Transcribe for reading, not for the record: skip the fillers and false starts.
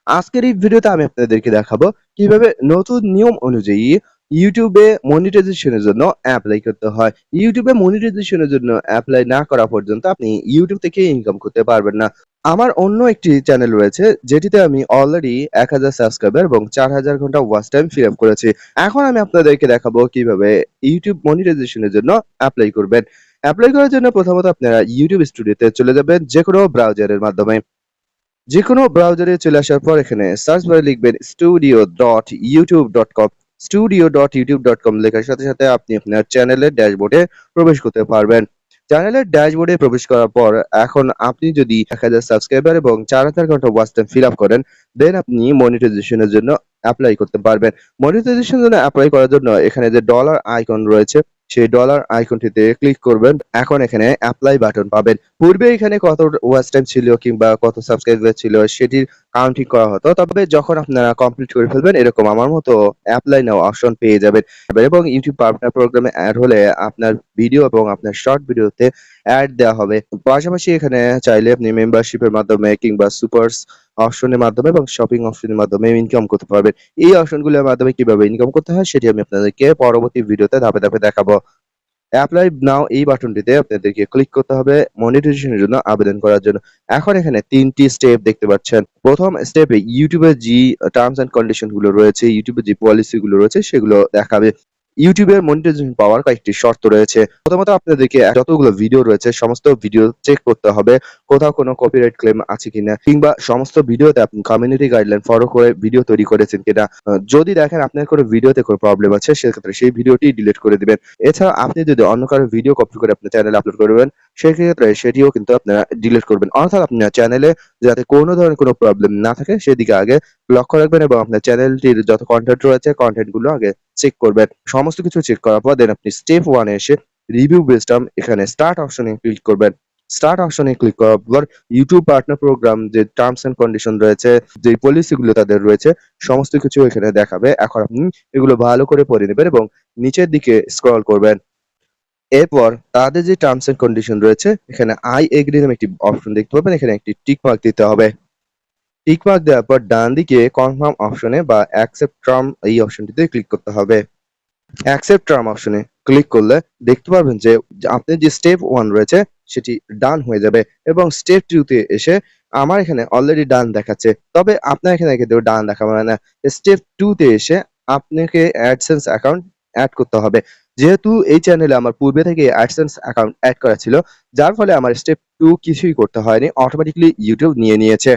আজকের এই ভিডিওতে আমি আপনাদেরকে দেখাবো কিভাবে নতুন নিয়ম অনুযায়ী ইউটিউবে মনিটাইজেশনের জন্য অ্যাপ্লাই করতে হয়। ইউটিউবে মনিটাইজেশনের জন্য অ্যাপ্লাই না করা পর্যন্ত আপনি ইউটিউব থেকে ইনকাম করতে পারবেন না। আমার অন্য একটি চ্যানেল রয়েছে যেটিতে আমি অলরেডি ১,০০০ সাবস্ক্রাইবার এবং ৪,০০০ ঘন্টা ওয়াচ টাইম ফিল আপ করেছি। এখন আমি আপনাদেরকে দেখাবো কিভাবে ইউটিউব মনিটাইজেশনের জন্য অ্যাপ্লাই করবেন। অ্যাপ্লাই করার জন্য প্রথমত আপনারা ইউটিউব স্টুডিওতে চলে যাবেন যেকোনো ব্রাউজারের মাধ্যমে। যেকোনো ব্রাউজারে চলে আসার পর এখানে সার্চ বারে লিখবেন studio.youtube.com। studio.youtube.com লেখার সাথে সাথে আপনি আপনার চ্যানেলের ড্যাশবোর্ডে প্রবেশ করতে পারবেন। চ্যানেলের ড্যাশবোর্ডে প্রবেশ করার পর এখন আপনি যদি ১,০০০ সাবস্ক্রাইবার এবং ৪,০০০ ঘন্টা ওয়াচ টাইম ফিল আপ করেন, দেন আপনি মনিটাইজেশনের জন্য অ্যাপ্লাই করতে পারবেন। মনিটাইজেশনের জন্য অ্যাপ্লাই করার জন্য এখানে যে ডলার আইকন রয়েছে, সেই ডলার আইকনটিতে ক্লিক করবেন। এখন এখানে অ্যাপ্লাই বাটন পাবেন। পূর্বে এখানে কত ওয়াচ টাইম ছিল কিংবা কত সাবস্ক্রাইবার ছিল সেটির কাউন্টিং করা হতো। তবে যখন আপনারা কমপ্লিট করে ফেলবেন এরকম আমার মতো এপ্লাই নাও অপশন পেয়ে যাবেন এবং ইউটিউব পার্টনার প্রোগ্রামে এড হলে আপনার ভিডিও এবং আপনার শর্ট ভিডিওতে অ্যাড দেওয়া হবে। পাশাপাশি এখানে চাইলে আপনি মেম্বারশিপের মাধ্যমে কিংবা সুপারস অপশনের মাধ্যমে এবং শপিং অপশনের মাধ্যমে ইনকাম করতে পারবেন। এই অপশনগুলোর মাধ্যমে কিভাবে ইনকাম করতে হয় সেটি আমি আপনাদেরকে পরবর্তী ভিডিওতে ধাপে ধাপে দেখাবো। অ্যাপ্লাই নাও এই বাটনটিতে আপনাদেরকে ক্লিক করতে হবে মনিটাইজেশনের জন্য আবেদন করার জন্য। এখন এখানে ৩ টি স্টেপ দেখতে পাচ্ছেন। ১ম স্টেপে ইউটিউবের টার্মস অ্যান্ড কন্ডিশন গুলো রয়েছে, ইউটিউবের যে পলিসি গুলো রয়েছে সেগুলো দেখাবে। ইউটিউবের মনিটাইজেশন পাওয়ার কয়েকটি শর্ত রয়েছে। প্রথমত আপনাদেরকে যতগুলো ভিডিও রয়েছে সমস্ত ভিডিও চেক করতে হবে কোথাও কোনো কপিরাইট ক্লেম আছে কিনা কিংবা সমস্ত ভিডিওতে আপনি কমিউনিটি গাইডলাইন ফলো করে ভিডিও তৈরি করেছেন কিনা। যদি দেখেন আপনার কোনো ভিডিওতে কোনো প্রবলেম আছে সেক্ষেত্রে সেই ভিডিওটি ডিলিট করে দিবেন। এছাড়া আপনি যদি অন্য কারো ভিডিও কপি করে আপনার চ্যানেলে আপলোড করবেন, সেক্ষেত্রে সেটিও কিন্তু আপনারা ডিলিট করবেন। অর্থাৎ আপনার চ্যানেলে যাতে কোনো ধরনের কোনো প্রবলেম না থাকে সেদিকে আগে লক্ষ্য রাখবেন এবং আপনার চ্যানেলটির যত কনটেন্ট রয়েছে কনটেন্ট গুলো আগে চেক করবেন। সমস্ত কিছু চেক করার পর দেন আপনি স্টেপ 1 এ এসে রিভিউ বেসড এখানে স্টার্ট অপশনে ক্লিক করবেন। স্টার্ট অপশনে ক্লিক করার পর ইউটিউব পার্টনার প্রোগ্রাম যে টার্মস এন্ড কন্ডিশন রয়েছে, যে পলিসি গুলো তাদের রয়েছে সমস্ত কিছু এখানে দেখাবে। এখন আপনি এগুলো ভালো করে পড়ে নেবেন এবং নিচের দিকে স্ক্রল করবেন। এরপর তাদের যে টার্মস এন্ড কন্ডিশন রয়েছে এখানে আই এগ্রি নামে একটি অপশন দেখতে পাবেন। এখানে একটি টিক মার্ক দিতে হবে। টিক মার্ক দেওয়ার পর ডান দিকে কনফার্ম অপশনে বা অ্যাকসেপ্ট টার্ম এই অপশনটিতে ক্লিক করতে হবে। অ্যাকসেপ্ট টার্ম অপশনে ক্লিক করলে দেখতে পারবেন যে আপনার যে স্টেপ 1 রয়েছে সেটি ডান হয়ে যাবে এবং স্টেপ 2 তে এসে আমার এখানে অলরেডি ডান দেখাচ্ছে। তবে আপনার এখানে কিন্তু ডান দেখাবে না। স্টেপ 2 তে এসে আপনাকে অ্যাডসেন্স অ্যাকাউন্ট এড করতে হবে। যেহেতু এই চ্যানেলে আমার পূর্বে থেকে অ্যাডসেন্স অ্যাকাউন্ট এড করা ছিল, যার ফলে আমার স্টেপ 2 কিছুই করতে হয়নি। অটোমেটিক্যালি ইউটিউব নিয়ে নিয়েছে।